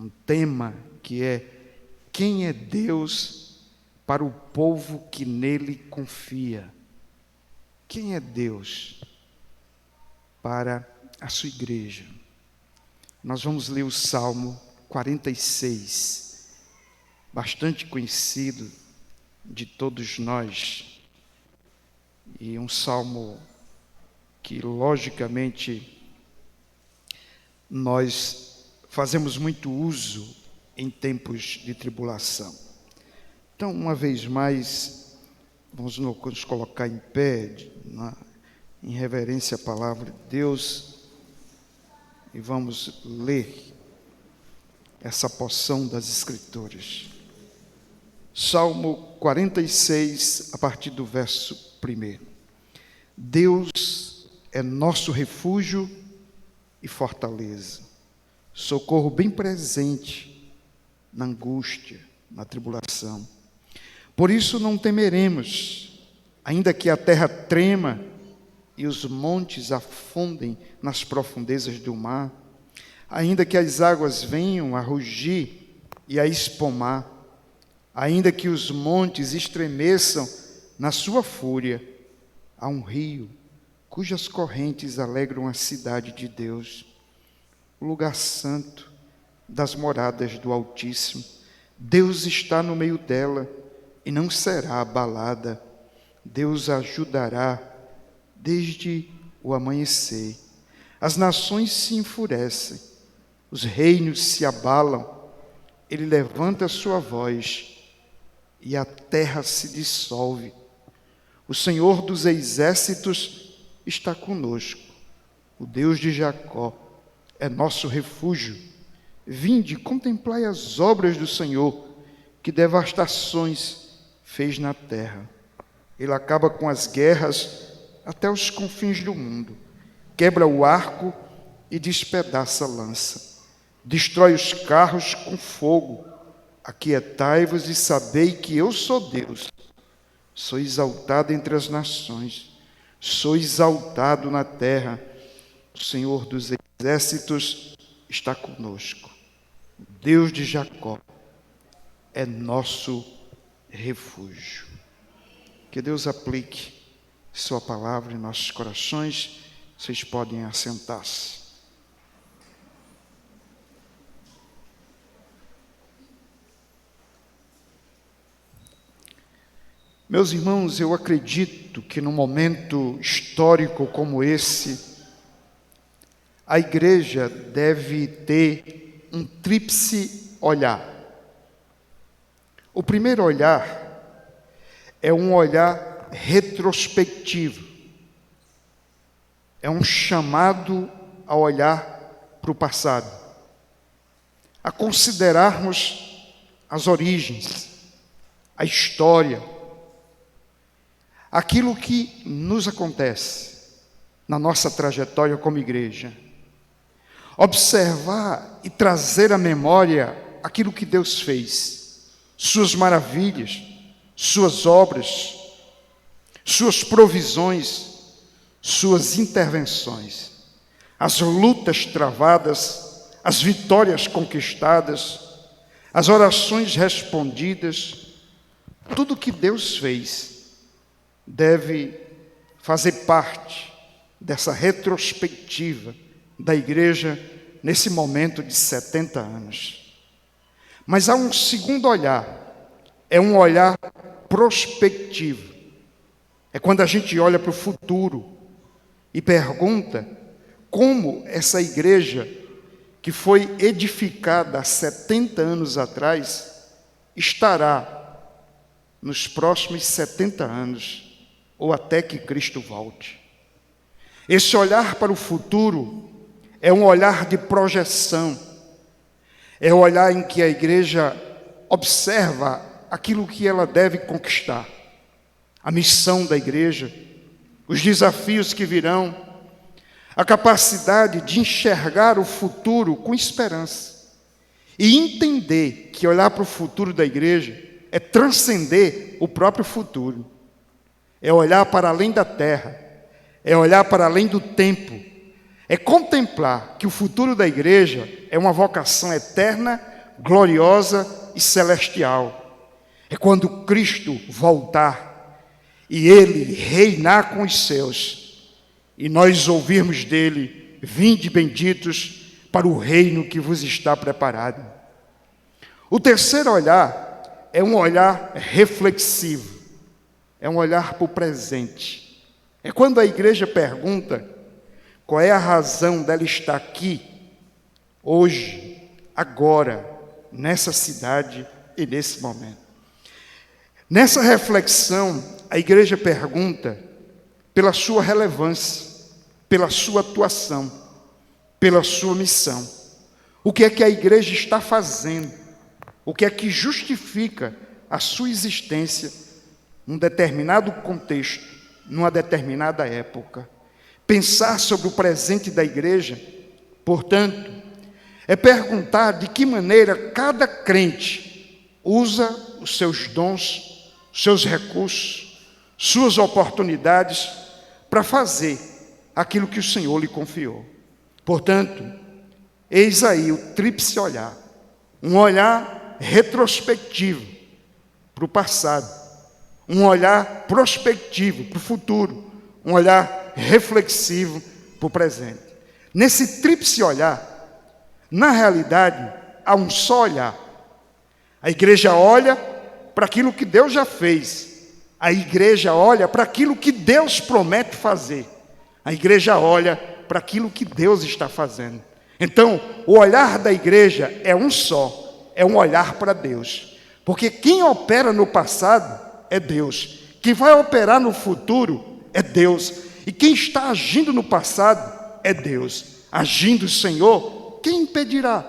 um tema que é: quem é Deus para o povo que nele confia? Quem é Deus para a sua igreja? Nós vamos ler o Salmo 46, bastante conhecido de todos nós, e um salmo que, logicamente, nós fazemos muito uso em tempos de tribulação. Então, uma vez mais, vamos nos colocar em pé, em reverência à palavra de Deus, e vamos ler essa porção das Escrituras. Salmo 46, a partir do verso 1. Deus é nosso refúgio e fortaleza, socorro bem presente na angústia, na tribulação. Por isso não temeremos, ainda que a terra trema e os montes afundem nas profundezas do mar, ainda que as águas venham a rugir e a espumar, ainda que os montes estremeçam na sua fúria, há um rio cujas correntes alegram a cidade de Deus, o lugar santo das moradas do Altíssimo. Deus está no meio dela e não será abalada. Deus a ajudará desde o amanhecer. As nações se enfurecem, os reinos se abalam. Ele levanta a sua voz e a terra se dissolve. O Senhor dos exércitos está conosco. O Deus de Jacó é nosso refúgio. Vinde, contemplai as obras do Senhor, que devastações fez na terra. Ele acaba com as guerras até os confins do mundo. Quebra o arco e despedaça a lança. Destrói os carros com fogo. Aquietai-vos e sabei que eu sou Deus. Sou exaltado entre as nações. Sou exaltado na terra. O Senhor dos exércitos está conosco. O Deus de Jacó é nosso refúgio. Que Deus aplique sua palavra em nossos corações. Vocês podem assentar-se. Meus irmãos, eu acredito que num momento histórico como esse, a igreja deve ter um tríplice olhar. O primeiro olhar é um olhar retrospectivo. É um chamado a olhar para o passado, a considerarmos as origens, a história, aquilo que nos acontece na nossa trajetória como igreja. Observar e trazer à memória aquilo que Deus fez, suas maravilhas, suas obras, suas provisões, suas intervenções, as lutas travadas, as vitórias conquistadas, as orações respondidas. Tudo que Deus fez deve fazer parte dessa retrospectiva da igreja nesse momento de 70 anos. Mas há um segundo olhar, é um olhar prospectivo. É quando a gente olha para o futuro e pergunta como essa igreja, que foi edificada há 70 anos atrás, estará nos próximos 70 anos, ou até que Cristo volte. Esse olhar para o futuro é um olhar de projeção, é o olhar em que a igreja observa aquilo que ela deve conquistar, a missão da igreja, os desafios que virão, a capacidade de enxergar o futuro com esperança e entender que olhar para o futuro da igreja é transcender o próprio futuro, é olhar para além da terra, é olhar para além do tempo, é contemplar que o futuro da igreja é uma vocação eterna gloriosa e celestial. É quando Cristo voltar e Ele reinar com os céus e nós ouvirmos dele: vinde benditos para o reino que vos está preparado. O terceiro olhar é um olhar reflexivo, é um olhar para o presente. É quando a igreja pergunta qual é a razão dela estar aqui, hoje, agora, nessa cidade e nesse momento. Nessa reflexão, a igreja pergunta pela sua relevância, pela sua atuação, pela sua missão. O que é que a igreja está fazendo? O que é que justifica a sua existência num determinado contexto, numa determinada época? Pensar sobre o presente da igreja, portanto, é perguntar de que maneira cada crente usa os seus dons, seus recursos, suas oportunidades para fazer aquilo que o Senhor lhe confiou. Portanto, eis aí o tríplice olhar, um olhar retrospectivo para o passado, um olhar prospectivo para o futuro, um olhar reflexivo para o presente. Nesse tríplice olhar, na realidade, há um só olhar. A igreja olha para aquilo que Deus já fez. A igreja olha para aquilo que Deus promete fazer. A igreja olha para aquilo que Deus está fazendo. Então, o olhar da igreja é um só, é um olhar para Deus. Porque quem opera no passado é Deus. Quem vai operar no futuro é Deus. E quem está agindo no passado é Deus. Agindo o Senhor, quem impedirá?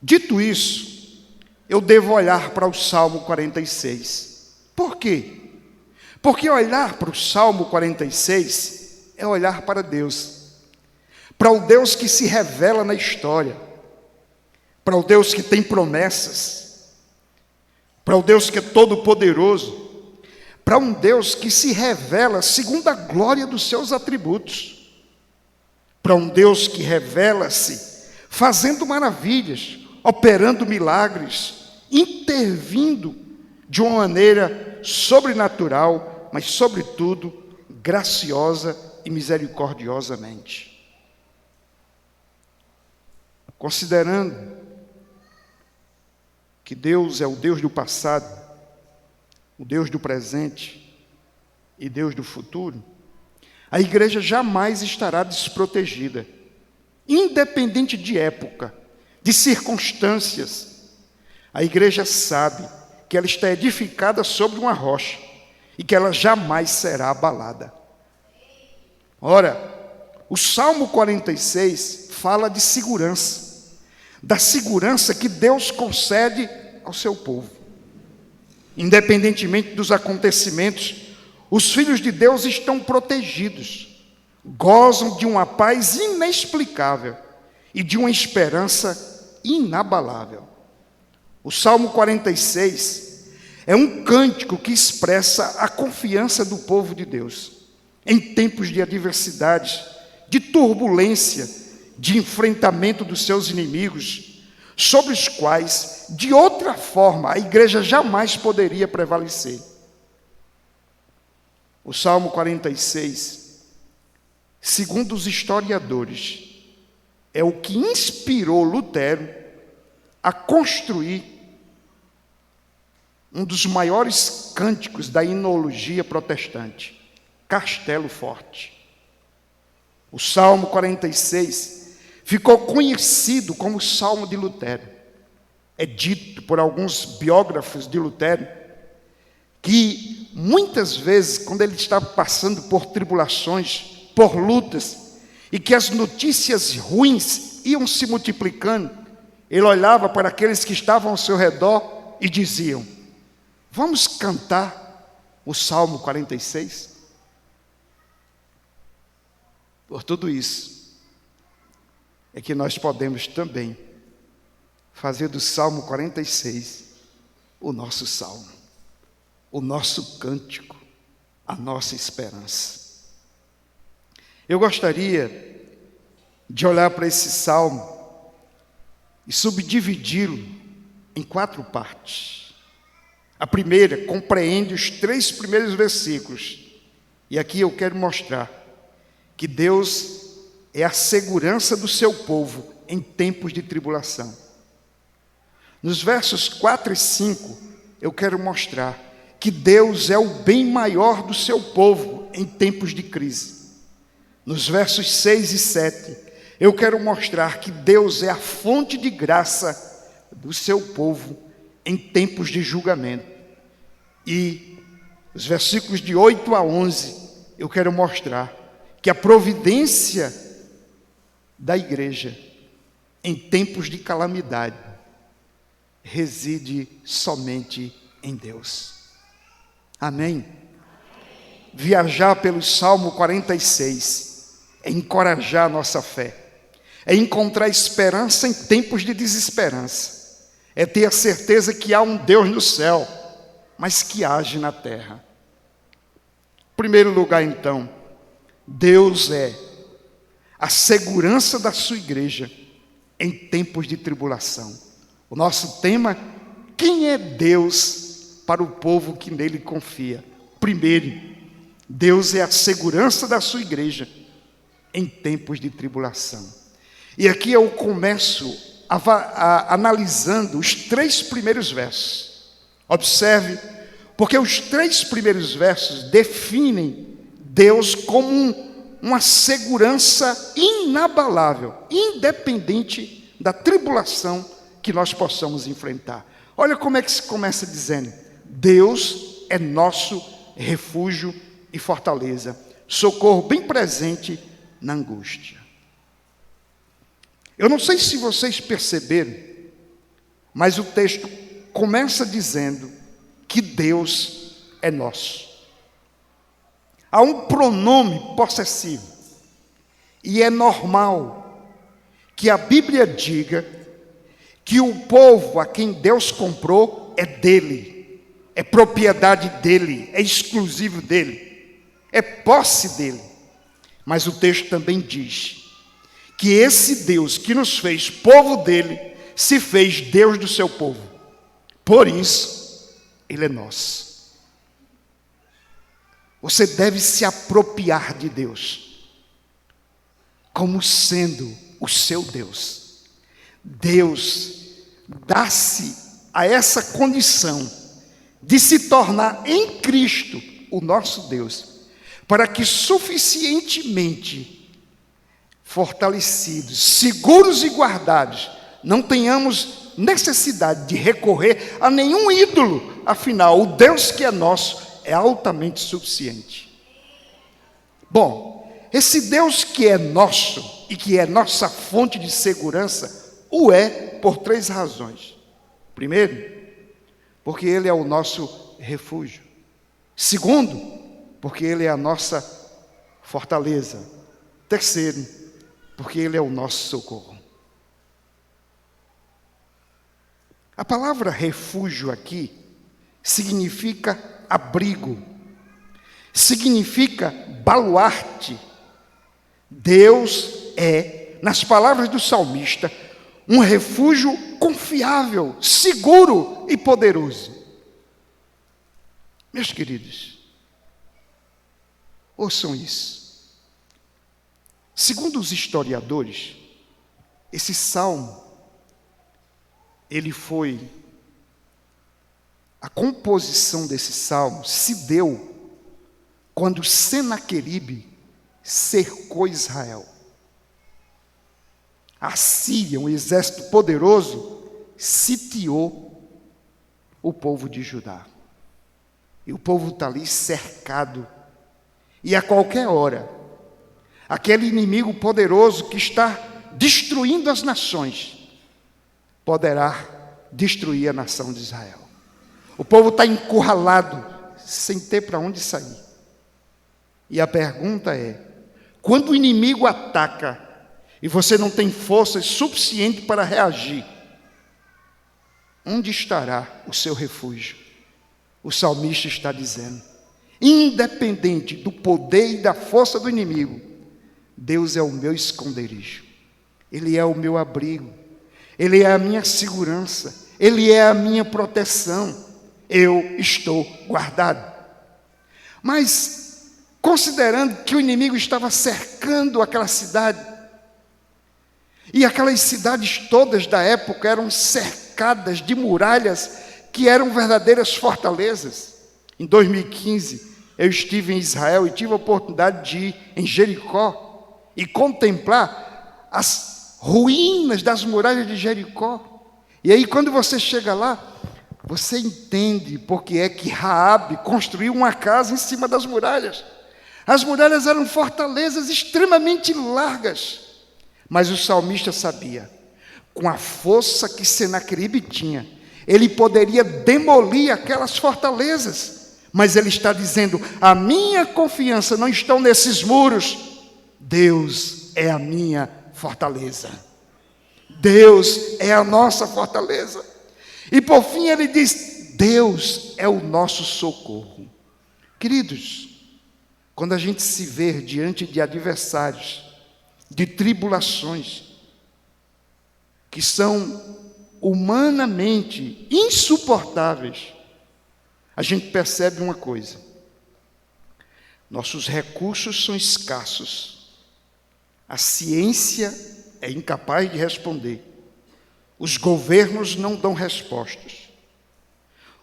Dito isso, eu devo olhar para o Salmo 46. Por quê? Porque olhar para o Salmo 46 é olhar para Deus. Para o Deus que se revela na história. Para o Deus que tem promessas. Para o Deus que é todo-poderoso. Para um Deus que se revela segundo a glória dos seus atributos. Para um Deus que revela-se fazendo maravilhas, operando milagres, intervindo de uma maneira sobrenatural, mas sobretudo graciosa e misericordiosamente. Considerando que Deus é o Deus do passado, o Deus do presente e Deus do futuro, a igreja jamais estará desprotegida, independente de época, de circunstâncias. A igreja sabe que ela está edificada sobre uma rocha e que ela jamais será abalada. Ora, o Salmo 46 fala de segurança, da segurança que Deus concede ao seu povo. Independentemente dos acontecimentos, os filhos de Deus estão protegidos, gozam de uma paz inexplicável e de uma esperança inabalável. O Salmo 46 é um cântico que expressa a confiança do povo de Deus em tempos de adversidade, de turbulência, de enfrentamento dos seus inimigos, sobre os quais, de outra forma, a igreja jamais poderia prevalecer. O Salmo 46, segundo os historiadores, é o que inspirou Lutero a construir um dos maiores cânticos da himnologia protestante, Castelo Forte. O Salmo 46 ficou conhecido como o Salmo de Lutero. É dito por alguns biógrafos de Lutero que muitas vezes, quando ele estava passando por tribulações, por lutas, e que as notícias ruins iam se multiplicando, ele olhava para aqueles que estavam ao seu redor e diziam: vamos cantar o Salmo 46? Por tudo isso, é que nós podemos também fazer do Salmo 46 o nosso salmo, o nosso cântico, a nossa esperança. Eu gostaria de olhar para esse salmo e subdividi-lo em 4 partes. A primeira compreende os 3 primeiros versículos. E aqui eu quero mostrar que Deus é a segurança do seu povo em tempos de tribulação. Nos versos 4 e 5, eu quero mostrar que Deus é o bem maior do seu povo em tempos de crise. Nos versos 6 e 7, eu quero mostrar que Deus é a fonte de graça do seu povo em tempos de julgamento. E os versículos de 8 a 11, eu quero mostrar que a providência da igreja em tempos de calamidade reside somente em Deus. Amém? Viajar pelo Salmo 46 é encorajar a nossa fé, é encontrar esperança em tempos de desesperança, é ter a certeza que há um Deus no céu, mas que age na terra. Em primeiro lugar, então, Deus é a segurança da sua igreja em tempos de tribulação. O nosso tema: quem é Deus para o povo que nele confia? Primeiro, Deus é a segurança da sua igreja em tempos de tribulação. E aqui eu começo analisando os 3 primeiros versos. Observe, porque os 3 primeiros versos definem Deus como uma segurança inabalável, independente da tribulação que nós possamos enfrentar. Olha como é que se começa dizendo: Deus é nosso refúgio e fortaleza, socorro bem presente na angústia. Eu não sei se vocês perceberam, mas o texto começa dizendo que Deus é nosso. Há um pronome possessivo, e é normal que a Bíblia diga que o povo a quem Deus comprou é dele, é propriedade dele, é exclusivo dele, é posse dele. Mas o texto também diz que esse Deus que nos fez povo dele, se fez Deus do seu povo. Por isso, ele é nosso. Você deve se apropriar de Deus como sendo o seu Deus. Deus dá-se a essa condição de se tornar em Cristo o nosso Deus, para que suficientemente fortalecidos, seguros e guardados, não tenhamos necessidade de recorrer a nenhum ídolo. Afinal, o Deus que é nosso é altamente suficiente. Bom, esse Deus que é nosso e que é nossa fonte de segurança, o é por 3 razões. Primeiro, porque ele é o nosso refúgio. Segundo, porque ele é a nossa fortaleza. Terceiro, porque ele é o nosso socorro. A palavra refúgio aqui significa abrigo, significa baluarte. Deus é, nas palavras do salmista, um refúgio confiável, seguro e poderoso. Meus queridos, ouçam isso. Segundo os historiadores, esse salmo, a composição desse salmo se deu quando Senaqueribe cercou Israel. A Síria, um exército poderoso, sitiou o povo de Judá. E o povo está ali cercado. E a qualquer hora, aquele inimigo poderoso que está destruindo as nações, poderá destruir a nação de Israel. O povo está encurralado, sem ter para onde sair. E a pergunta é: quando o inimigo ataca e você não tem força suficiente para reagir, onde estará o seu refúgio? O salmista está dizendo: independente do poder e da força do inimigo, Deus é o meu esconderijo, Ele é o meu abrigo. Ele é a minha segurança, Ele é a minha proteção. Eu estou guardado. Mas, considerando que o inimigo estava cercando aquela cidade, e aquelas cidades todas da época eram cercadas de muralhas que eram verdadeiras fortalezas. Em 2015, eu estive em Israel e tive a oportunidade de ir em Jericó e contemplar as ruínas das muralhas de Jericó. E aí, quando você chega lá, você entende porque é que Raabe construiu uma casa em cima das muralhas. As muralhas eram fortalezas extremamente largas. Mas o salmista sabia, com a força que Senaqueribe tinha, ele poderia demolir aquelas fortalezas. Mas ele está dizendo, a minha confiança não está nesses muros. Deus é a minha fortaleza. Deus é a nossa fortaleza. E por fim ele diz, Deus é o nosso socorro. Queridos, quando a gente se vê diante de adversários, de tribulações, que são humanamente insuportáveis, a gente percebe uma coisa: nossos recursos são escassos, a ciência é incapaz de responder, os governos não dão respostas,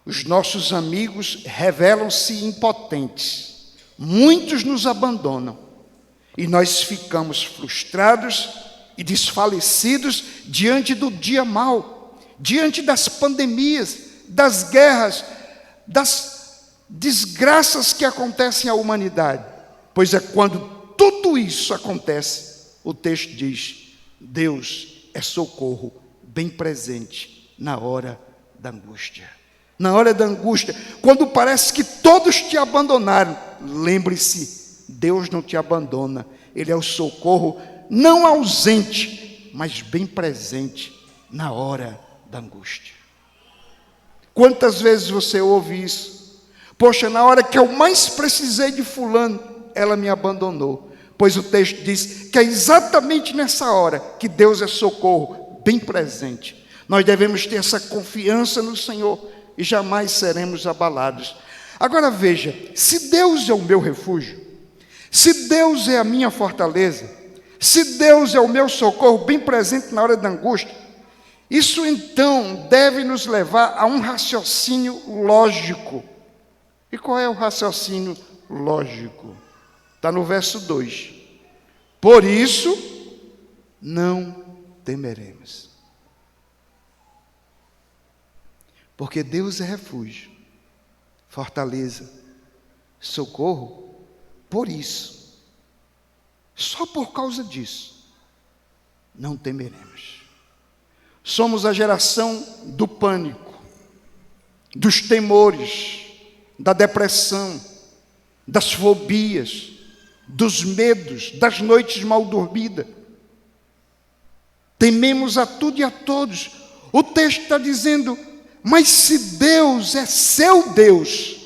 os nossos amigos revelam-se impotentes, muitos nos abandonam, e nós ficamos frustrados e desfalecidos diante do dia mau, diante das pandemias, das guerras, das desgraças que acontecem à humanidade. Pois é quando tudo isso acontece, o texto diz, Deus é socorro bem presente na hora da angústia. Na hora da angústia, quando parece que todos te abandonaram, lembre-se, Deus não te abandona, Ele é o socorro não ausente, mas bem presente na hora da angústia. Quantas vezes você ouve isso? Poxa, na hora que eu mais precisei de fulano, ela me abandonou. Pois o texto diz que é exatamente nessa hora que Deus é socorro bem presente. Nós devemos ter essa confiança no Senhor e jamais seremos abalados. Agora veja, se Deus é o meu refúgio, se Deus é a minha fortaleza, se Deus é o meu socorro bem presente na hora da angústia, isso então deve nos levar a um raciocínio lógico. E qual é o raciocínio lógico? Está no verso 2. Por isso, não temeremos. Porque Deus é refúgio, fortaleza, socorro. Por isso, só por causa disso, não temeremos. Somos a geração do pânico, dos temores, da depressão, das fobias, dos medos, das noites mal dormidas. Tememos a tudo e a todos. O texto está dizendo, mas se Deus é seu Deus,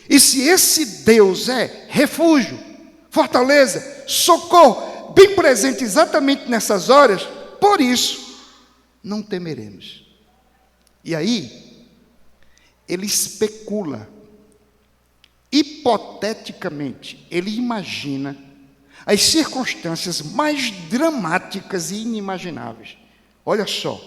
e se esse Deus é refúgio, fortaleza, socorro, bem presente exatamente nessas horas, por isso, não temeremos. E aí, ele especula, hipoteticamente, ele imagina as circunstâncias mais dramáticas e inimagináveis. Olha só,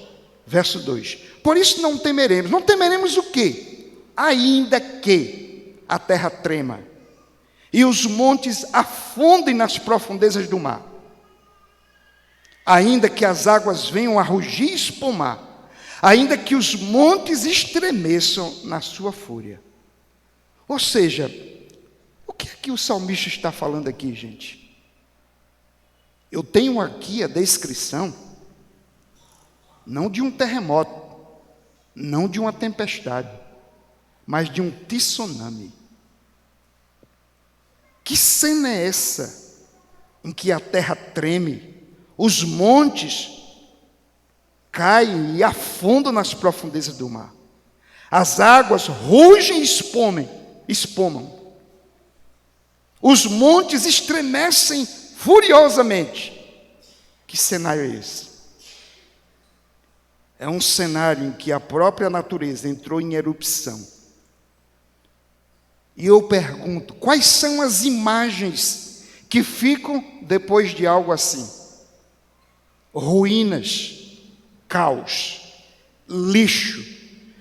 verso 2. Por isso não temeremos. Não temeremos o quê? Ainda que a terra trema e os montes afundem nas profundezas do mar, ainda que as águas venham a rugir e espumar, ainda que os montes estremeçam na sua fúria. Ou seja, o que é que o salmista está falando aqui, gente? Eu tenho aqui a descrição, não de um terremoto, não de uma tempestade, mas de um tsunami. Que cena é essa em que a terra treme, os montes caem e afundam nas profundezas do mar, as águas rugem e espumam, os montes estremecem furiosamente? Que cenário é esse? É um cenário em que a própria natureza entrou em erupção. E eu pergunto, quais são as imagens que ficam depois de algo assim? Ruínas, caos, lixo,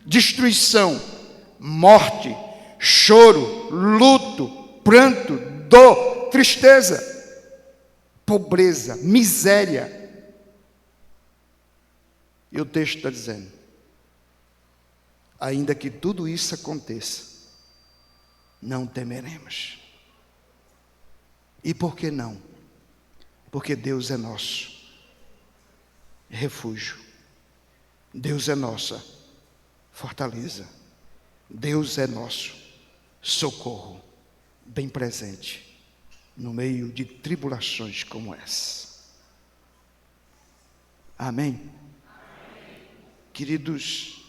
destruição, morte, choro, luto, pranto, dor, tristeza, pobreza, miséria. E o texto está dizendo, ainda que tudo isso aconteça, não temeremos. E por que não? Porque Deus é nosso refúgio. Deus é nossa fortaleza. Deus é nosso socorro, bem presente no meio de tribulações como essa. Amém? Queridos,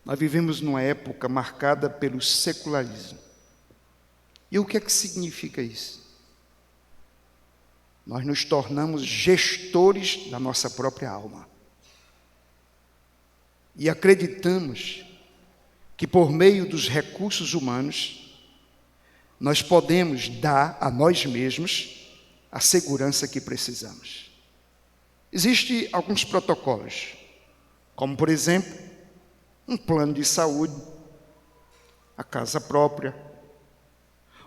nós vivemos numa época marcada pelo secularismo. E o que é que significa isso? Nós nos tornamos gestores da nossa própria alma. E acreditamos que por meio dos recursos humanos, nós podemos dar a nós mesmos a segurança que precisamos. Existem alguns protocolos, como por exemplo, um plano de saúde, a casa própria,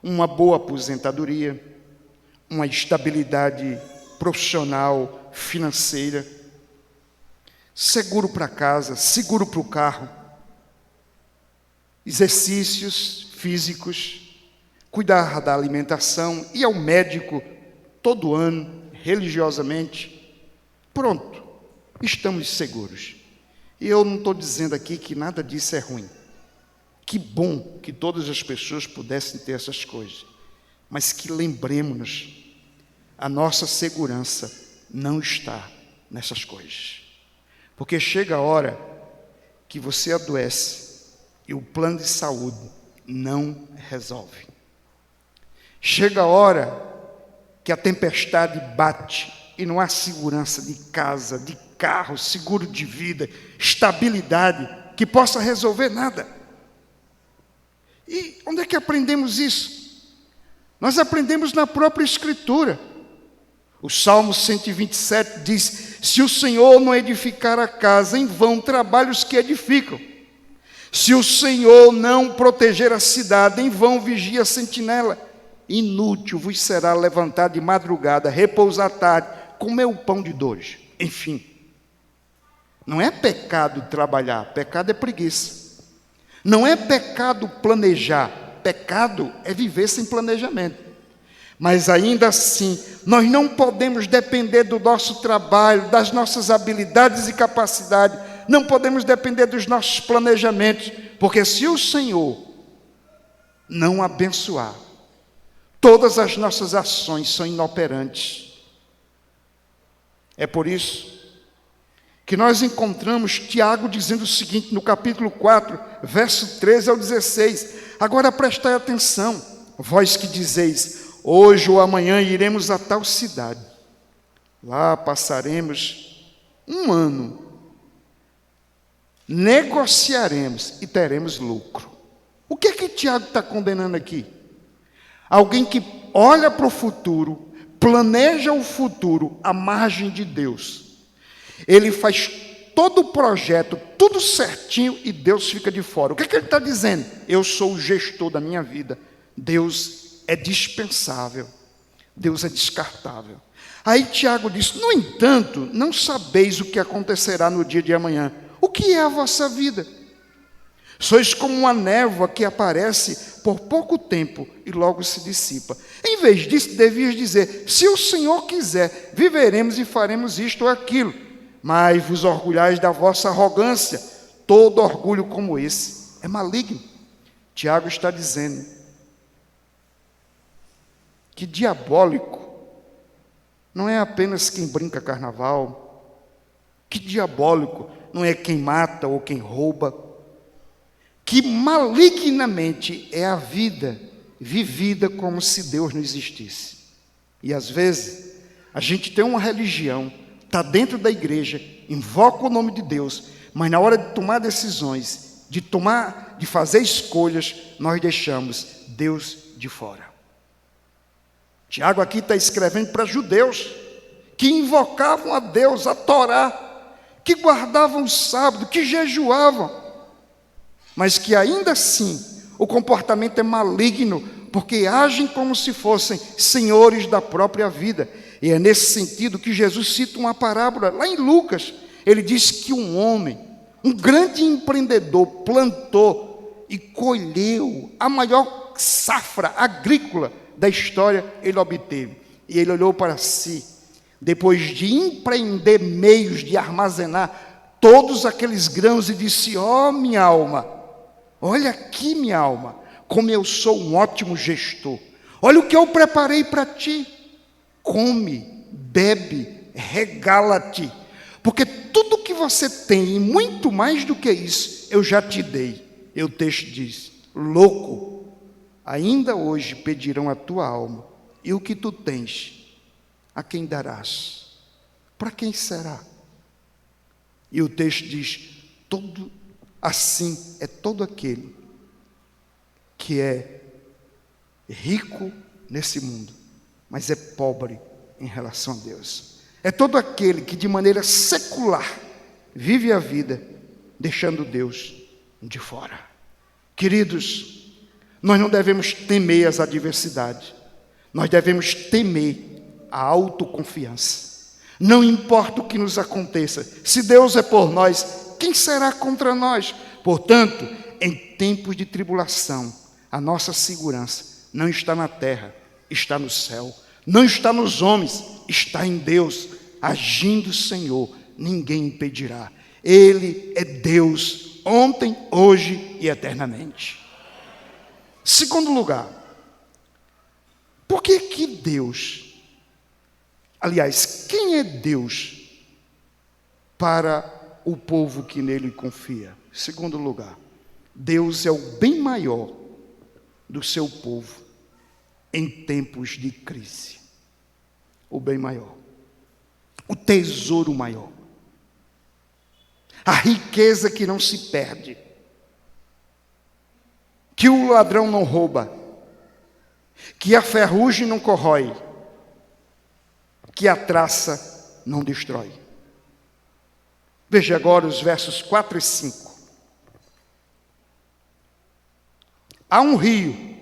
uma boa aposentadoria, uma estabilidade profissional, financeira, seguro para casa, seguro para o carro, exercícios físicos, cuidar da alimentação, ir ao médico todo ano, religiosamente. Pronto, estamos seguros. E eu não estou dizendo aqui que nada disso é ruim. Que bom que todas as pessoas pudessem ter essas coisas. Mas que lembremos-nos, a nossa segurança não está nessas coisas. Porque chega a hora que você adoece e o plano de saúde não resolve. Chega a hora que a tempestade bate e não há segurança de casa, de carro, seguro de vida, estabilidade, que possa resolver nada. E onde é que aprendemos isso? Nós aprendemos na própria Escritura. O Salmo 127 diz, se o Senhor não edificar a casa, em vão trabalham os que edificam. Se o Senhor não proteger a cidade, em vão vigia a sentinela. Inútil vos será levantar de madrugada, repousar tarde, comer o pão de dores. Enfim, não é pecado trabalhar, pecado é preguiça. Não é pecado planejar, pecado é viver sem planejamento. Mas ainda assim, nós não podemos depender do nosso trabalho, das nossas habilidades e capacidades, não podemos depender dos nossos planejamentos, porque se o Senhor não abençoar, todas as nossas ações são inoperantes. É por isso que nós encontramos Tiago dizendo o seguinte, no capítulo 4, verso 13 ao 16. Agora prestai atenção, vós que dizeis, hoje ou amanhã iremos a tal cidade. Lá passaremos um ano, negociaremos e teremos lucro. O que é que Tiago está condenando aqui? Alguém que olha para o futuro, planeja o futuro à margem de Deus. Ele faz todo o projeto, tudo certinho, e Deus fica de fora. O que é que ele está dizendo? Eu sou o gestor da minha vida. Deus é dispensável. Deus é descartável. Aí Tiago diz, no entanto, não sabeis o que acontecerá no dia de amanhã. O que é a vossa vida? Sois como uma névoa que aparece por pouco tempo e logo se dissipa. Em vez disso, devias dizer, se o Senhor quiser, viveremos e faremos isto ou aquilo. Mas vos orgulhais da vossa arrogância. Todo orgulho como esse é maligno. Tiago está dizendo que diabólico não é apenas quem brinca carnaval, que diabólico não é quem mata ou quem rouba, que malignamente é a vida vivida como se Deus não existisse. E às vezes a gente tem uma religião está dentro da igreja, invoca o nome de Deus, mas na hora de tomar decisões, de fazer escolhas, nós deixamos Deus de fora. Tiago aqui está escrevendo para judeus que invocavam a Deus, a Torá, que guardavam o sábado, que jejuavam, mas que ainda assim o comportamento é maligno, porque agem como se fossem senhores da própria vida. E é nesse sentido que Jesus cita uma parábola lá em Lucas. Ele diz que um homem, um grande empreendedor, plantou e colheu a maior safra agrícola da história, ele obteve. E ele olhou para si, depois de empreender meios de armazenar todos aqueles grãos, e disse: ó, minha alma, olha aqui, minha alma, como eu sou um ótimo gestor. Olha o que eu preparei para ti. Come, bebe, regala-te, porque tudo que você tem, e muito mais do que isso, eu já te dei. E o texto diz: louco, ainda hoje pedirão a tua alma, e o que tu tens, a quem darás? Para quem será? E o texto diz: todo assim é todo aquele que é rico nesse mundo, mas é pobre em relação a Deus. É todo aquele que de maneira secular vive a vida deixando Deus de fora. Queridos, nós não devemos temer as adversidades, nós devemos temer a autoconfiança. Não importa o que nos aconteça, se Deus é por nós, quem será contra nós? Portanto, em tempos de tribulação, a nossa segurança não está na terra, está no céu. Não está nos homens, está em Deus. Agindo o Senhor, ninguém impedirá. Ele é Deus, ontem, hoje e eternamente. Segundo lugar, por que que Deus, aliás, quem é Deus para o povo que nele confia? Segundo lugar, Deus é o bem maior do seu povo em tempos de crise. O bem maior, o tesouro maior, a riqueza que não se perde, que o ladrão não rouba, que a ferrugem não corrói, que a traça não destrói. Veja agora os versos 4 e 5. Há um rio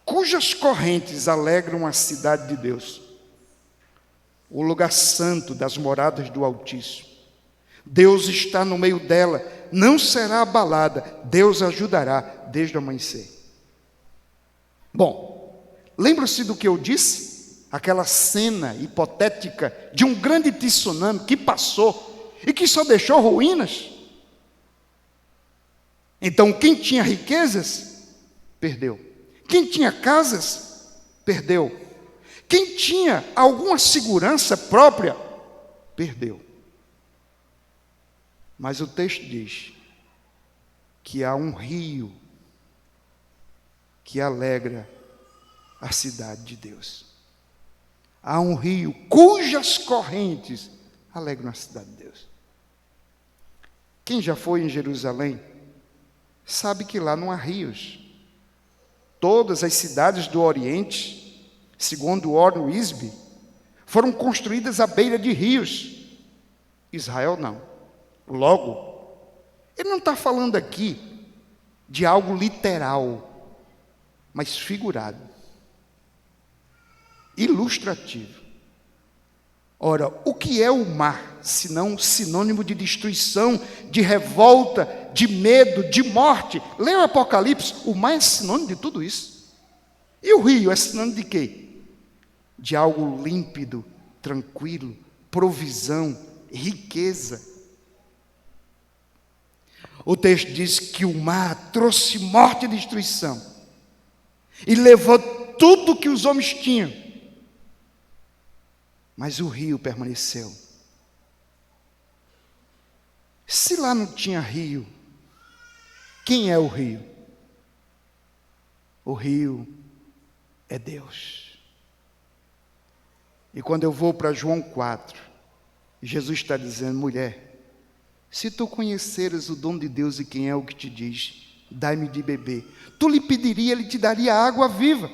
cujas correntes alegram a cidade de Deus, o lugar santo das moradas do Altíssimo. Deus está no meio dela, não será abalada, Deus ajudará desde o amanhecer. Bom, lembra-se do que eu disse? Aquela cena hipotética de um grande tsunami que passou e que só deixou ruínas. Então, quem tinha riquezas, perdeu. Quem tinha casas, perdeu. Quem tinha alguma segurança própria, perdeu. Mas o texto diz que há um rio que alegra a cidade de Deus. Há um rio cujas correntes alegram a cidade de Deus. Quem já foi em Jerusalém sabe que lá não há rios. Todas as cidades do Oriente, segundo Warren Wiersbe, foram construídas à beira de rios. Israel não. Logo, ele não está falando aqui de algo literal, mas figurado, ilustrativo. Ora, o que é o mar, senão sinônimo de destruição, de revolta, de medo, de morte? Leia o Apocalipse, o mar é sinônimo de tudo isso. E o rio é sinônimo de quê? De algo límpido, tranquilo, provisão, riqueza. O texto diz que o mar trouxe morte e destruição, e levou tudo que os homens tinham, mas o rio permaneceu. Se lá não tinha rio, quem é o rio? O rio é Deus. E quando eu vou para João 4, Jesus está dizendo: mulher, se tu conheceres o dom de Deus e quem é o que te diz, dai-me de beber, tu lhe pediria, ele te daria água viva,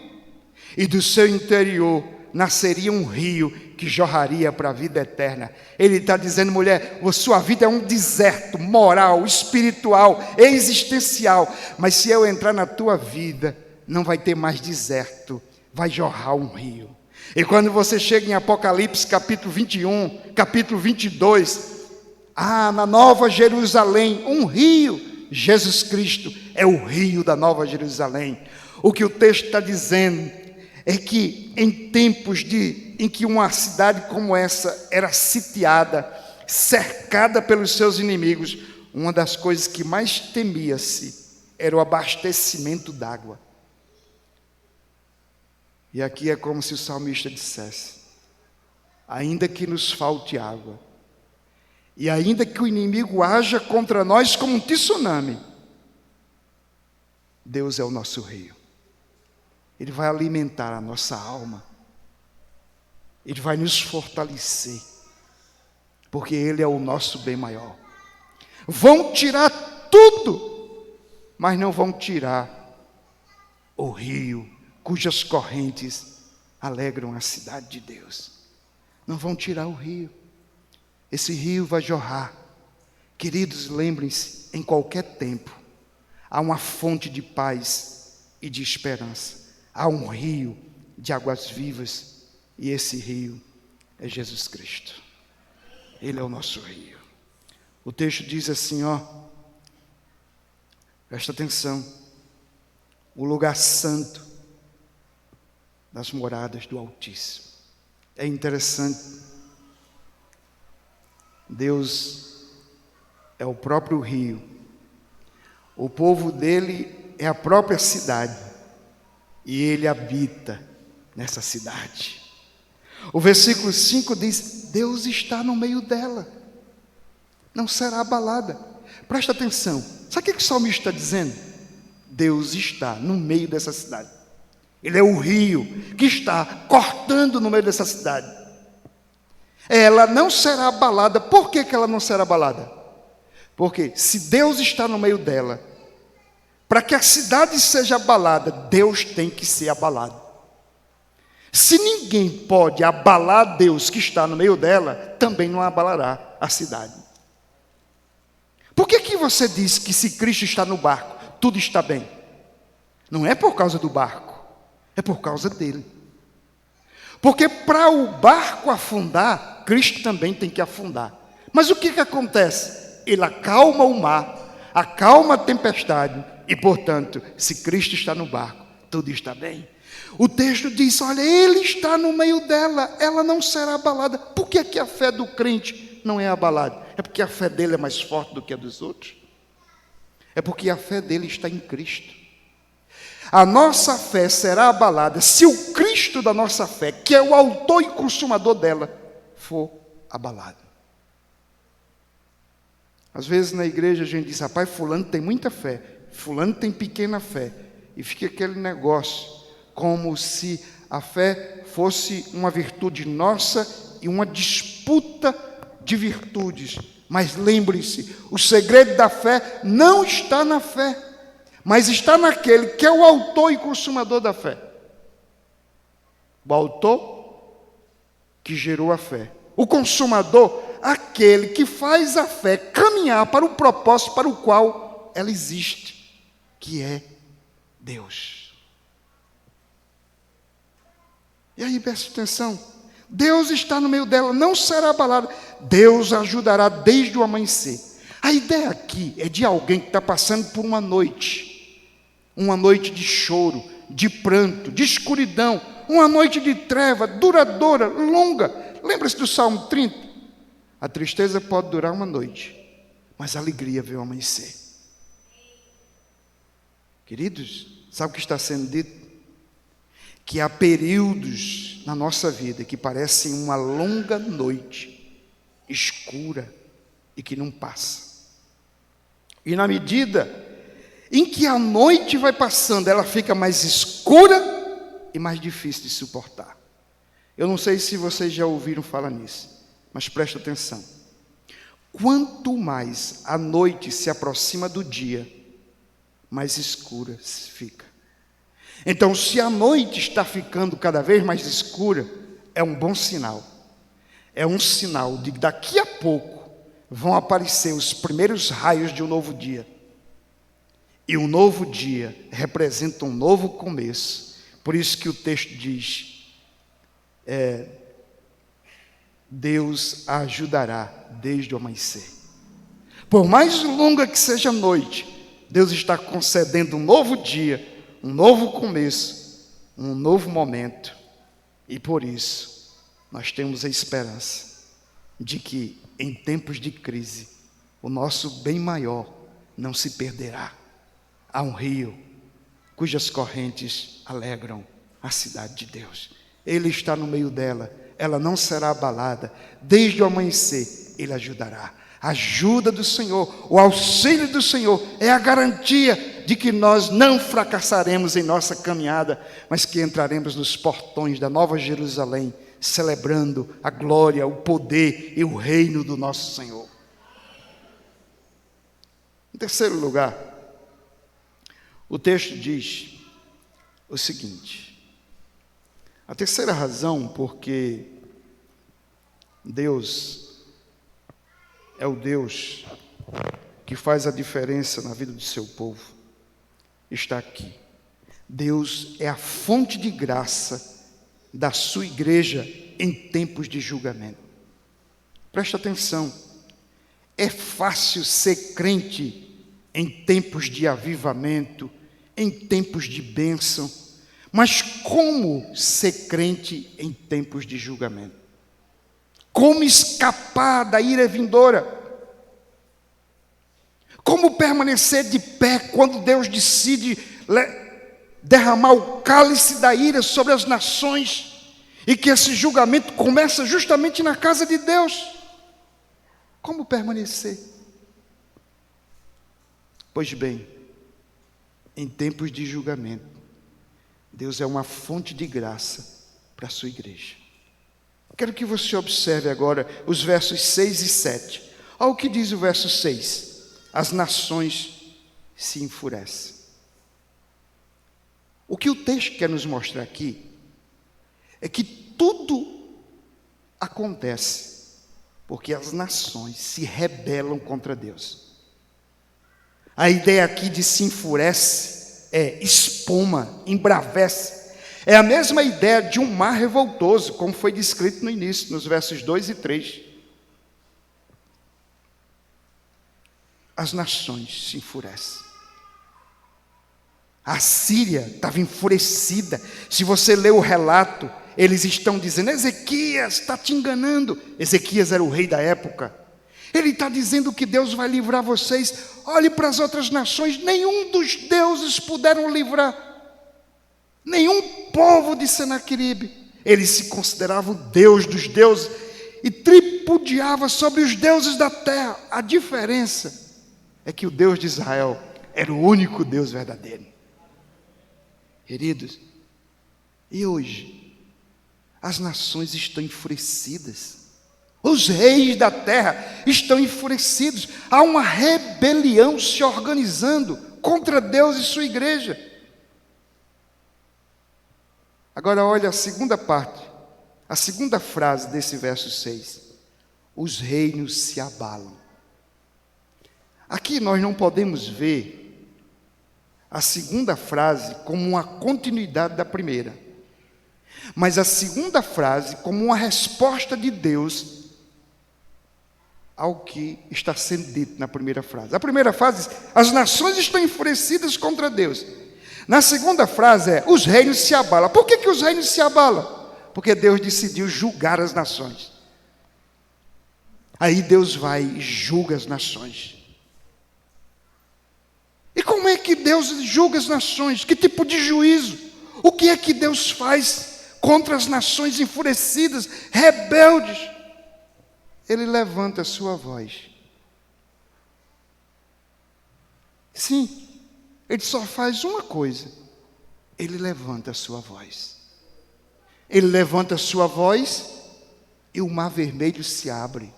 e do seu interior nasceria um rio que jorraria para a vida eterna. Ele está dizendo: mulher, a sua vida é um deserto moral, espiritual, existencial, mas se eu entrar na tua vida, não vai ter mais deserto, vai jorrar um rio. E quando você chega em Apocalipse capítulo 21, capítulo 22, na Nova Jerusalém, um rio, Jesus Cristo é o rio da Nova Jerusalém. O que o texto está dizendo é que em tempos em que uma cidade como essa era sitiada, cercada pelos seus inimigos, uma das coisas que mais temia-se era o abastecimento d'água. E aqui é como se o salmista dissesse: ainda que nos falte água, e ainda que o inimigo haja contra nós como um tsunami, Deus é o nosso rio. Ele vai alimentar a nossa alma, Ele vai nos fortalecer, porque Ele é o nosso bem maior. Vão tirar tudo, mas não vão tirar o rio cujas correntes alegram a cidade de Deus. Não vão tirar o rio. Esse rio vai jorrar. Queridos, lembrem-se, em qualquer tempo há uma fonte de paz e de esperança. Há um rio de águas vivas, e esse rio é Jesus Cristo. Ele é o nosso rio. O texto diz assim, presta atenção: o lugar santo das moradas do Altíssimo. É interessante, Deus é o próprio rio, o povo dele é a própria cidade, e ele habita nessa cidade. O versículo 5 diz: Deus está no meio dela, não será abalada. Presta atenção, sabe o que o salmista está dizendo? Deus está no meio dessa cidade. Ele é o rio que está cortando no meio dessa cidade. Ela não será abalada. Por que ela não será abalada? Porque se Deus está no meio dela, para que a cidade seja abalada, Deus tem que ser abalado. Se ninguém pode abalar Deus que está no meio dela, também não abalará a cidade. Por que você diz que se Cristo está no barco, tudo está bem? Não é por causa do barco, é por causa dele. Porque para o barco afundar, Cristo também tem que afundar. Mas o que acontece? Ele acalma o mar, acalma a tempestade, e portanto, se Cristo está no barco, tudo está bem. O texto diz: olha, Ele está no meio dela, ela não será abalada. Por que a fé do crente não é abalada? É porque a fé dele é mais forte do que a dos outros? É porque a fé dele está em Cristo. A nossa fé será abalada se o Cristo da nossa fé, que é o autor e consumador dela, for abalado. Às vezes na igreja a gente diz: rapaz, fulano tem muita fé, fulano tem pequena fé, e fica aquele negócio como se a fé fosse uma virtude nossa e uma disputa de virtudes. Mas lembre-se, o segredo da fé não está na fé, mas está naquele que é o autor e consumador da fé. O autor que gerou a fé, o consumador, aquele que faz a fé caminhar para o propósito para o qual ela existe, que é Deus. E aí, presta atenção: Deus está no meio dela, não será abalada. Deus ajudará desde o amanhecer. A ideia aqui é de alguém que está passando por uma noite de choro, de pranto, de escuridão, uma noite de treva, duradoura, longa. Lembra-se do Salmo 30? A tristeza pode durar uma noite, mas a alegria vem ao amanhecer. Queridos, sabe o que está sendo dito? Que há períodos na nossa vida que parecem uma longa noite, escura, e que não passa. E na medida em que a noite vai passando, ela fica mais escura e mais difícil de suportar. Eu não sei se vocês já ouviram falar nisso, Mas presta atenção. Quanto mais a noite se aproxima do dia, mais escura fica. Então, se a noite está ficando cada vez mais escura, é um bom sinal. É um sinal de que daqui a pouco vão aparecer os primeiros raios de um novo dia. E um novo dia representa um novo começo. Por isso que o texto diz, Deus a ajudará desde o amanhecer. Por mais longa que seja a noite, Deus está concedendo um novo dia, um novo começo, um novo momento. E por isso, nós temos a esperança de que, em tempos de crise, o nosso bem maior não se perderá. Há um rio cujas correntes alegram a cidade de Deus. Ele está no meio dela, ela não será abalada. Desde o amanhecer, Ele ajudará. A ajuda do Senhor, o auxílio do Senhor é a garantia de que nós não fracassaremos em nossa caminhada, mas que entraremos nos portões da Nova Jerusalém, celebrando a glória, o poder e o reino do nosso Senhor. Em terceiro lugar, o texto diz o seguinte: a terceira razão porque Deus é o Deus que faz a diferença na vida do seu povo, está aqui. Deus é a fonte de graça da sua igreja em tempos de julgamento. Presta atenção, é fácil ser crente em tempos de avivamento, em tempos de bênção, mas como ser crente em tempos de julgamento? Como escapar da ira vindoura? Como permanecer de pé quando Deus decide derramar o cálice da ira sobre as nações e que esse julgamento começa justamente na casa de Deus? Como permanecer? Pois bem, em tempos de julgamento, Deus é uma fonte de graça para a sua igreja. Quero que você observe agora os versos 6 e 7. Olha o que diz o verso 6. As nações se enfurecem. O que o texto quer nos mostrar aqui é que tudo acontece porque as nações se rebelam contra Deus. A ideia aqui de se enfurece é espuma, embravece. É a mesma ideia de um mar revoltoso, como foi descrito no início, nos versos 2 e 3. As nações se enfurecem. A Síria estava enfurecida. Se você ler o relato, eles estão dizendo: Ezequias está te enganando. Ezequias era o rei da época. Ele está dizendo que Deus vai livrar vocês. Olhe para as outras nações, nenhum dos deuses puderam livrar. Nenhum povo de Senaqueribe. Ele se considerava o Deus dos deuses e tripudiava sobre os deuses da terra. A diferença é que o Deus de Israel era o único Deus verdadeiro. Queridos, e hoje as nações estão enfurecidas. Os reis da terra estão enfurecidos. Há uma rebelião se organizando contra Deus e sua igreja. Agora olha a segunda parte, a segunda frase desse verso 6. Os reinos se abalam. Aqui nós não podemos ver a segunda frase como uma continuidade da primeira, mas a segunda frase como uma resposta de Deus ao que está sendo dito na primeira frase. A primeira frase diz: as nações estão enfurecidas contra Deus. Na segunda frase é: os reinos se abalam. Por que os reinos se abalam? Porque Deus decidiu julgar as nações. Aí Deus vai e julga as nações. E como é que Deus julga as nações? Que tipo de juízo? O que é que Deus faz contra as nações enfurecidas, rebeldes? Ele levanta a sua voz. Sim, ele só faz uma coisa: ele levanta a sua voz. Ele levanta a sua voz e o mar vermelho se abre.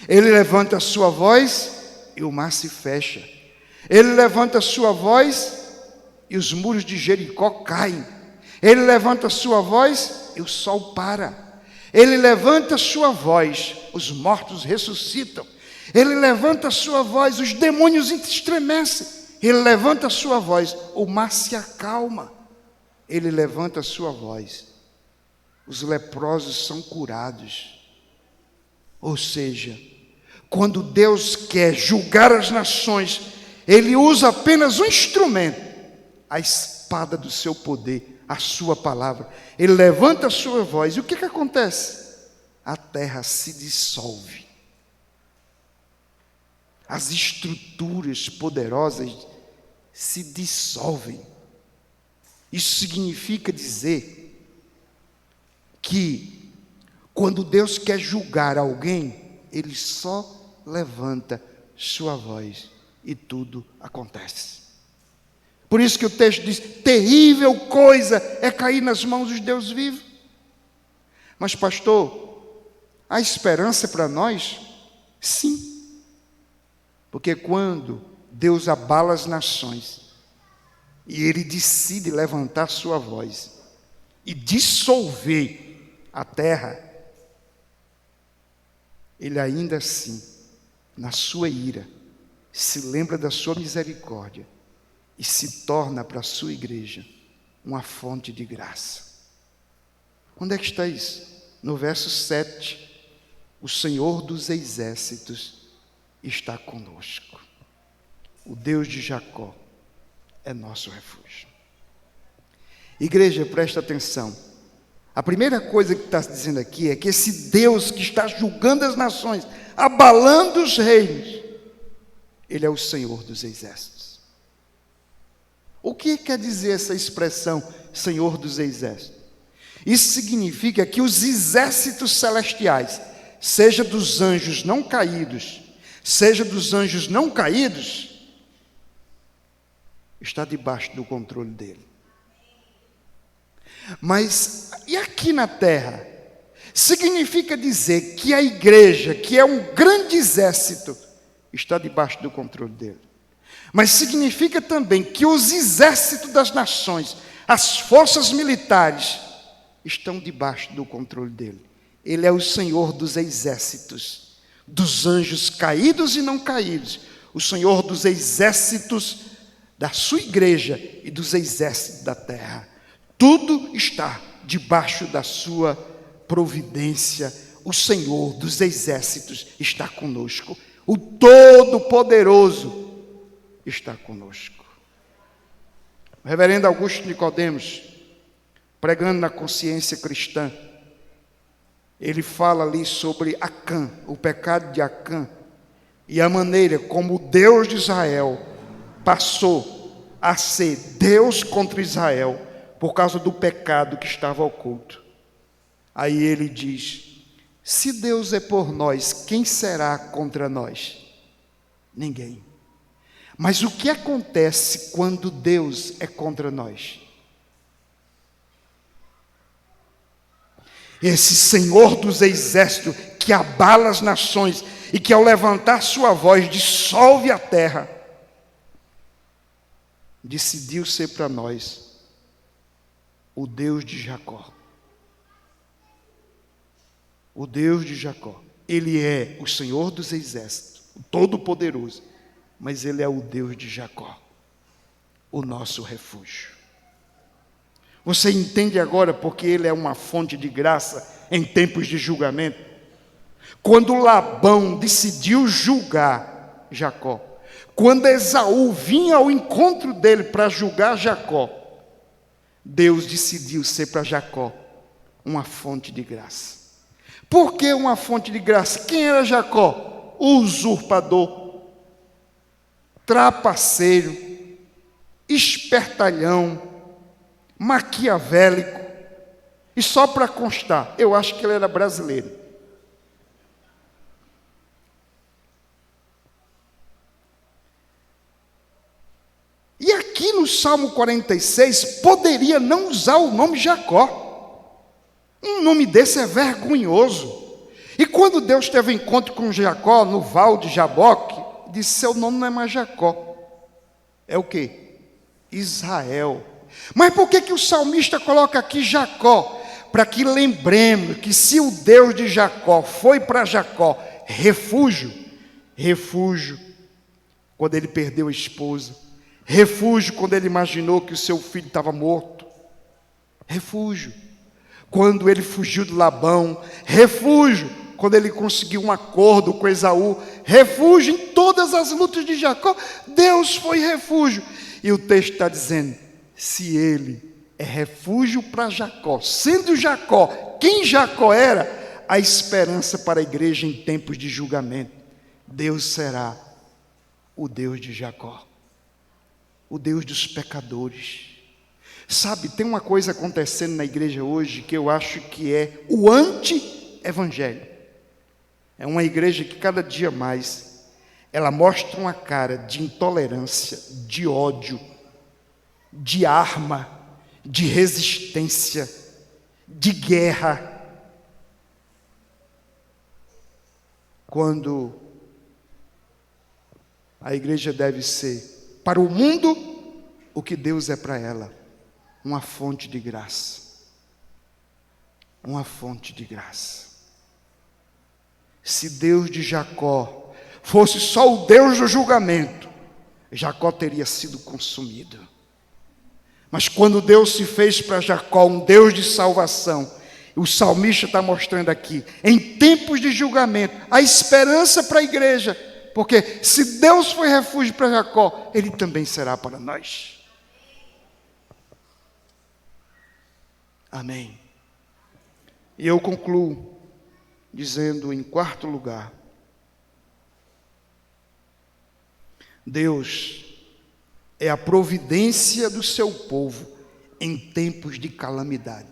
Ele levanta a sua voz e o mar se fecha. Ele levanta a sua voz e os muros de Jericó caem. Ele levanta a sua voz e o sol para. Ele levanta a sua voz, os mortos ressuscitam. Ele levanta a sua voz, os demônios estremecem. Ele levanta a sua voz, o mar se acalma. Ele levanta a sua voz, os leprosos são curados. Ou seja, quando Deus quer julgar as nações, Ele usa apenas um instrumento, a espada do seu poder, a sua palavra. Ele levanta a sua voz, e o que acontece? A terra se dissolve. As estruturas poderosas se dissolvem. Isso significa dizer que quando Deus quer julgar alguém, Ele só levanta sua voz e tudo acontece. Por isso que o texto diz: terrível coisa é cair nas mãos dos Deus vivos. Mas pastor, há esperança para nós? Sim. Porque quando Deus abala as nações e Ele decide levantar sua voz e dissolver a terra, Ele ainda assim, na sua ira, se lembra da sua misericórdia e se torna para a sua igreja uma fonte de graça. Onde é que está isso? No verso 7, o Senhor dos exércitos está conosco. O Deus de Jacó é nosso refúgio. Igreja, presta atenção. A primeira coisa que está dizendo aqui é que esse Deus que está julgando as nações, abalando os reinos, Ele é o Senhor dos exércitos. O que quer dizer essa expressão, Senhor dos exércitos? Isso significa que os exércitos celestiais, seja dos anjos não caídos, seja dos anjos não caídos, está debaixo do controle dele. Mas, e aqui na terra? Significa dizer que a igreja, que é um grande exército, está debaixo do controle dele. Mas significa também que os exércitos das nações, as forças militares, estão debaixo do controle dele. Ele é o Senhor dos exércitos, dos anjos caídos e não caídos, o Senhor dos exércitos da sua igreja e dos exércitos da terra. Tudo está debaixo da sua providência. O Senhor dos exércitos está conosco. O Todo-Poderoso está conosco. O reverendo Augusto Nicodemos, pregando na consciência cristã, ele fala ali sobre Acã, o pecado de Acã, e a maneira como o Deus de Israel passou a ser Deus contra Israel, por causa do pecado que estava oculto. Aí ele diz: se Deus é por nós, quem será contra nós? Ninguém. Mas o que acontece quando Deus é contra nós? Esse Senhor dos exércitos que abala as nações e que ao levantar sua voz dissolve a terra, decidiu ser para nós o Deus de Jacó. O Deus de Jacó. Ele é o Senhor dos exércitos, o Todo-Poderoso, mas Ele é o Deus de Jacó, o nosso refúgio. Você entende agora porque Ele é uma fonte de graça em tempos de julgamento? Quando Labão decidiu julgar Jacó, quando Esaú vinha ao encontro dele para julgar Jacó, Deus decidiu ser para Jacó uma fonte de graça. Por que uma fonte de graça? Quem era Jacó? O usurpador, trapaceiro, espertalhão, maquiavélico. E só para constar, eu acho que ele era brasileiro. E aqui no Salmo 46, poderia não usar o nome Jacó. Um nome desse é vergonhoso. E quando Deus teve um encontro com Jacó no val de Jaboque, disse: seu nome não é mais Jacó, é o quê? Israel. Mas por que o salmista coloca aqui Jacó? Para que lembremos que se o Deus de Jacó foi para Jacó refúgio, quando ele perdeu a esposa, refúgio quando ele imaginou que o seu filho estava morto, refúgio quando ele fugiu de Labão, refúgio quando ele conseguiu um acordo com Esaú, refúgio em todas as lutas de Jacó, Deus foi refúgio. E o texto está dizendo: se ele é refúgio para Jacó, sendo Jacó quem Jacó era, a esperança para a igreja em tempos de julgamento, Deus será o Deus de Jacó, o Deus dos pecadores. Sabe, tem uma coisa acontecendo na igreja hoje que eu acho que é o anti-evangelho. É uma igreja que cada dia mais ela mostra uma cara de intolerância, de ódio, de arma, de resistência, de guerra. Quando a igreja deve ser para o mundo o que Deus é para ela: uma fonte de graça. Uma fonte de graça. Se Deus de Jacó fosse só o Deus do julgamento, Jacó teria sido consumido. Mas quando Deus se fez para Jacó um Deus de salvação, o salmista está mostrando aqui, em tempos de julgamento, a esperança para a igreja, porque se Deus foi refúgio para Jacó, Ele também será para nós. Amém. E eu concluo dizendo, em quarto lugar, Deus é a providência do seu povo em tempos de calamidade.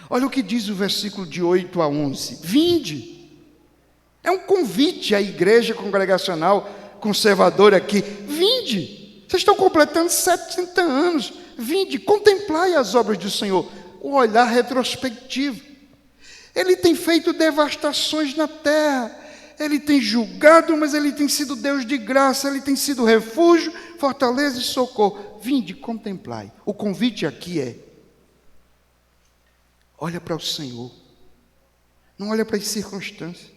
Olha o que diz o versículo de 8 a 11. Vinde. É um convite à igreja congregacional conservadora aqui. Vinde. Vocês estão completando 70 anos. Vinde, contemplai as obras do Senhor. O olhar retrospectivo. Ele tem feito devastações na terra. Ele tem julgado, mas Ele tem sido Deus de graça. Ele tem sido refúgio, fortaleza e socorro. Vinde, contemplai. O convite aqui é: olha para o Senhor. Não olha para as circunstâncias.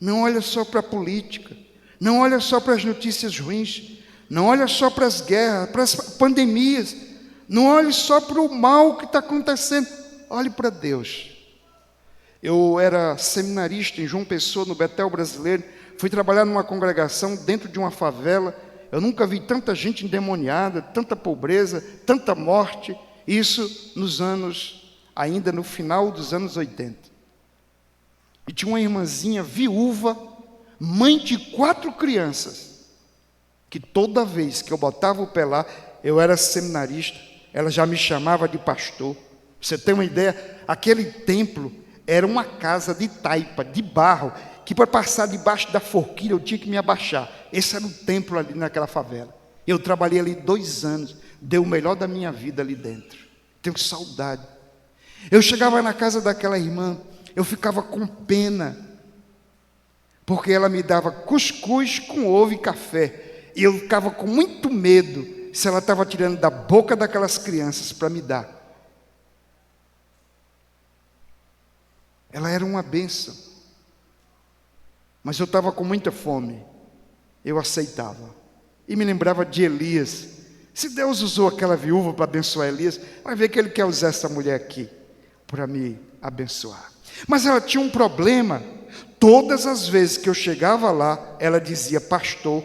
Não olha só para a política. Não olha só para as notícias ruins. Não olha só para as guerras, para as pandemias. Não olhe só para o mal que está acontecendo. Olhe para Deus. Eu era seminarista em João Pessoa, no Betel Brasileiro. Fui trabalhar numa congregação dentro de uma favela. Eu nunca vi tanta gente endemoniada, tanta pobreza, tanta morte. Isso nos anos, ainda no final dos anos 80. E tinha uma irmãzinha viúva, mãe de 4 crianças, que toda vez que eu botava o pé lá, eu era seminarista, ela já me chamava de pastor. Pra você ter uma ideia, aquele templo era uma casa de taipa, de barro, que para passar debaixo da forquilha eu tinha que me abaixar. Esse era o templo ali naquela favela. Eu trabalhei ali 2 anos, dei o melhor da minha vida ali dentro. Tenho saudade. Eu chegava na casa daquela irmã, eu ficava com pena, porque ela me dava cuscuz com ovo e café, e eu ficava com muito medo se ela estava tirando da boca daquelas crianças para me dar. Ela era uma bênção, mas eu estava com muita fome, eu aceitava, e me lembrava de Elias. Se Deus usou aquela viúva para abençoar Elias, vai ver que Ele quer usar essa mulher aqui para me abençoar. Mas ela tinha um problema. Todas as vezes que eu chegava lá, ela dizia: pastor,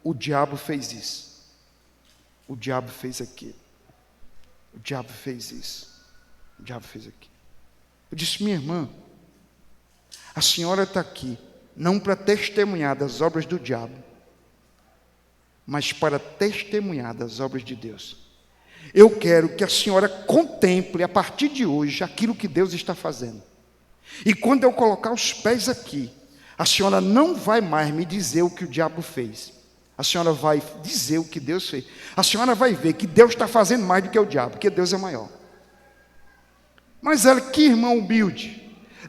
o diabo fez isso, o diabo fez aquilo, o diabo fez isso, o diabo fez aquilo. Eu disse: minha irmã, a senhora está aqui não para testemunhar das obras do diabo, mas para testemunhar das obras de Deus. Eu quero que a senhora contemple a partir de hoje aquilo que Deus está fazendo. E quando eu colocar os pés aqui, a senhora não vai mais me dizer o que o diabo fez. A senhora vai dizer o que Deus fez. A senhora vai ver que Deus está fazendo mais do que o diabo, porque Deus é maior. Mas ela, que irmã humilde.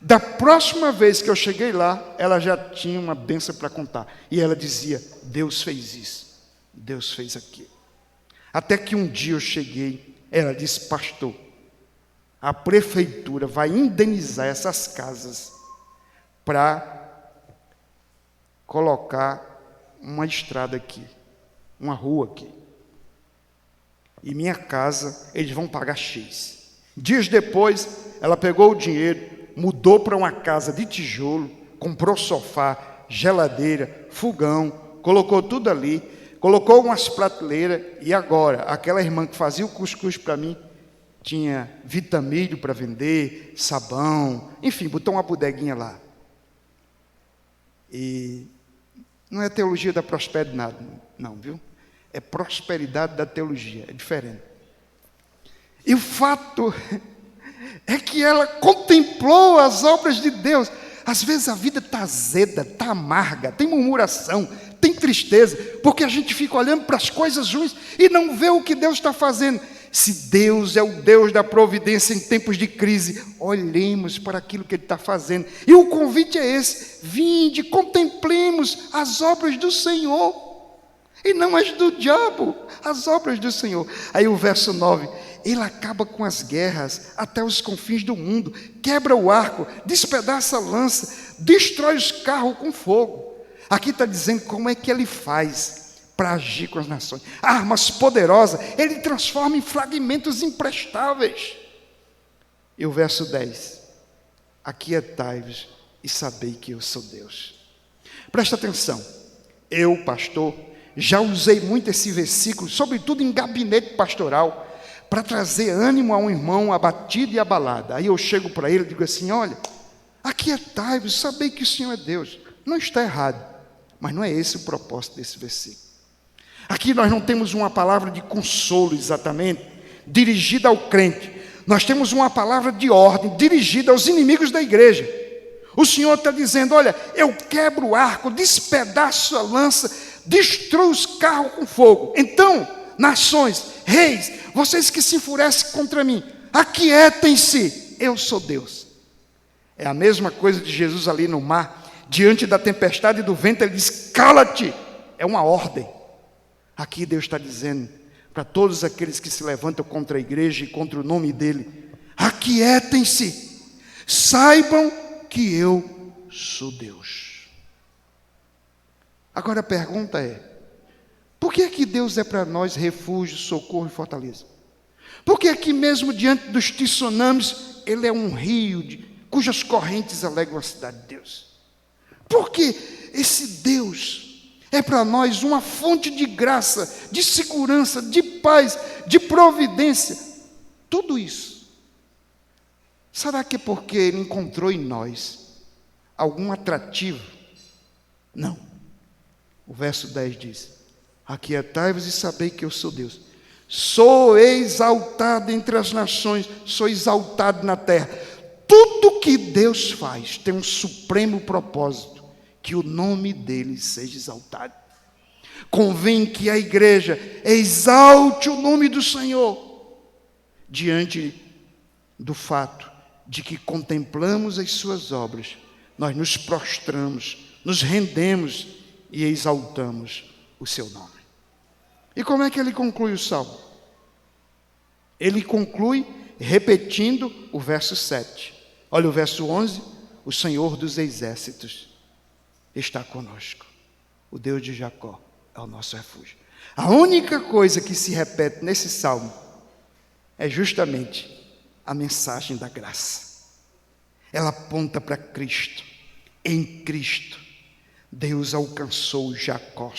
Da próxima vez que eu cheguei lá, ela já tinha uma bênção para contar. E ela dizia: Deus fez isso, Deus fez aquilo. Até que um dia eu cheguei, ela disse: pastor, a prefeitura vai indenizar essas casas para colocar uma estrada aqui, uma rua aqui. E minha casa, eles vão pagar X. Dias depois, ela pegou o dinheiro, mudou para uma casa de tijolo, comprou sofá, geladeira, fogão, colocou tudo ali, colocou umas prateleiras, e agora, aquela irmã que fazia o cuscuz para mim, tinha vitamilho para vender, sabão, enfim, botou uma bodeguinha lá. E não é teologia da prosperidade, não, viu? É prosperidade da teologia, é diferente. E o fato é que ela contemplou as obras de Deus. Às vezes a vida está azeda, está amarga, tem murmuração, tem tristeza, porque a gente fica olhando para as coisas ruins e não vê o que Deus está fazendo. Se Deus é o Deus da providência em tempos de crise, olhemos para aquilo que Ele está fazendo. E o convite é esse: vinde, contemplemos as obras do Senhor, e não as do diabo, as obras do Senhor. Aí o verso 9, Ele acaba com as guerras até os confins do mundo, quebra o arco, despedaça a lança, destrói os carros com fogo. Aqui está dizendo como é que Ele faz para agir com as nações. Armas poderosas, Ele transforma em fragmentos imprestáveis. E o verso 10, aquietai-vos e sabei que eu sou Deus. Presta atenção, eu, pastor, já usei muito esse versículo, sobretudo em gabinete pastoral, para trazer ânimo a um irmão abatido e abalado. Aí eu chego para ele e digo assim: olha, aquietai-vos, sabei que o Senhor é Deus. Não está errado, mas não é esse o propósito desse versículo. Aqui nós não temos uma palavra de consolo exatamente, dirigida ao crente. Nós temos uma palavra de ordem, dirigida aos inimigos da igreja. O Senhor está dizendo: olha, eu quebro o arco, despedaço a lança, destruo os carros com fogo. Então, nações, reis, vocês que se enfurecem contra mim, aquietem-se, eu sou Deus. É a mesma coisa de Jesus ali no mar, diante da tempestade e do vento, Ele diz: cala-te, é uma ordem. Aqui Deus está dizendo para todos aqueles que se levantam contra a igreja e contra o nome dEle: aquietem-se, saibam que eu sou Deus. Agora a pergunta é: por que é que Deus é para nós refúgio, socorro e fortaleza? Por que é que mesmo diante dos tsunamis, Ele é um rio cujas correntes alegram a cidade de Deus? Por que esse Deus é para nós uma fonte de graça, de segurança, de paz, de providência? Tudo isso. Será que é porque Ele encontrou em nós algum atrativo? Não. O verso 10 diz: aquietai-vos e sabei que eu sou Deus. Sou exaltado entre as nações, sou exaltado na terra. Tudo que Deus faz tem um supremo propósito: que o nome dEle seja exaltado. Convém que a igreja exalte o nome do Senhor, diante do fato de que contemplamos as suas obras, nós nos prostramos, nos rendemos e exaltamos o seu nome. E como é que ele conclui o salmo? Ele conclui repetindo o verso 7. Olha o verso 11: o Senhor dos exércitos está conosco, o Deus de Jacó é o nosso refúgio. A única coisa que se repete nesse salmo é justamente a mensagem da graça. Ela aponta para Cristo. Em Cristo, Deus alcançou Jacó.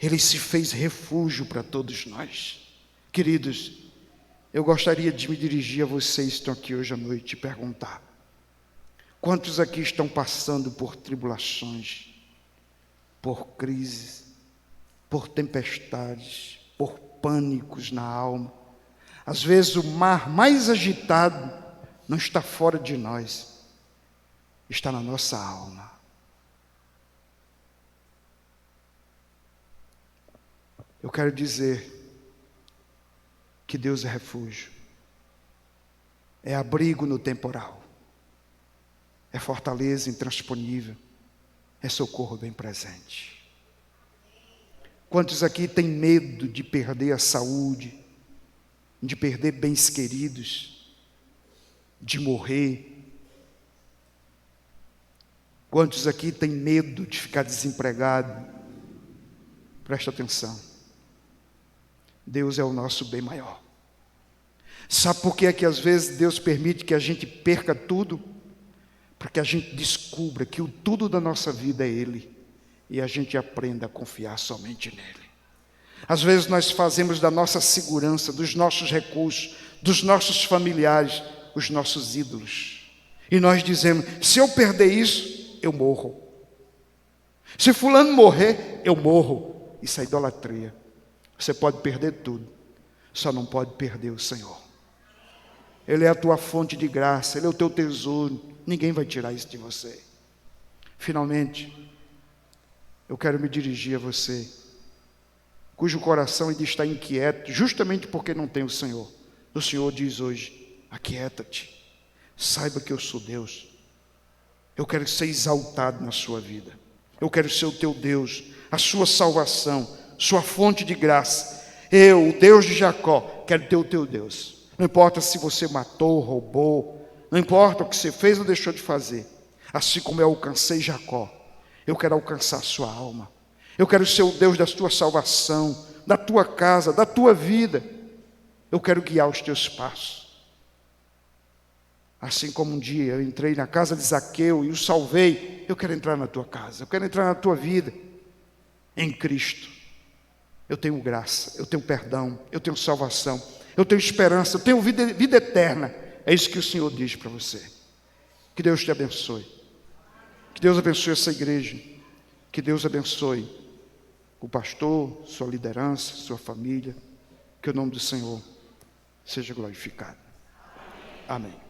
Ele se fez refúgio para todos nós. Queridos, eu gostaria de me dirigir a vocês que estão aqui hoje à noite e perguntar: quantos aqui estão passando por tribulações, por crises, por tempestades, por pânicos na alma? Às vezes o mar mais agitado não está fora de nós, está na nossa alma. Eu quero dizer que Deus é refúgio. é abrigo no temporal, é fortaleza intransponível, é socorro bem presente. Quantos aqui têm medo de perder a saúde, de perder bens queridos, de morrer? Quantos aqui têm medo de ficar desempregado? Presta atenção. Deus é o nosso bem maior. Sabe por que é que às vezes Deus permite que a gente perca tudo? Para que a gente descubra que o tudo da nossa vida é Ele, e a gente aprenda a confiar somente nele. Às vezes nós fazemos da nossa segurança, dos nossos recursos, dos nossos familiares, os nossos ídolos. E nós dizemos: se eu perder isso, eu morro. Se fulano morrer, eu morro. Isso é idolatria. Você pode perder tudo, só não pode perder o Senhor. Ele é a tua fonte de graça, Ele é o teu tesouro. Ninguém vai tirar isso de você. Finalmente, eu quero me dirigir a você, cujo coração ainda está inquieto, justamente porque não tem o Senhor. O Senhor diz hoje: aquieta-te, saiba que eu sou Deus. Eu quero ser exaltado na sua vida. Eu quero ser o teu Deus, a sua salvação, sua fonte de graça. Eu, o Deus de Jacó, quero ter o teu Deus. Não importa se você matou, roubou, não importa o que você fez ou deixou de fazer. Assim como eu alcancei Jacó, eu quero alcançar a sua alma. Eu quero ser o Deus da tua salvação, da tua casa, da tua vida. Eu quero guiar os teus passos. Assim como um dia eu entrei na casa de Zaqueu e o salvei, eu quero entrar na tua casa, eu quero entrar na tua vida. Em Cristo, eu tenho graça, eu tenho perdão, eu tenho salvação, eu tenho esperança, eu tenho vida eterna. É isso que o Senhor diz para você. Que Deus te abençoe. Que Deus abençoe essa igreja. Que Deus abençoe o pastor, sua liderança, sua família. Que o nome do Senhor seja glorificado. Amém.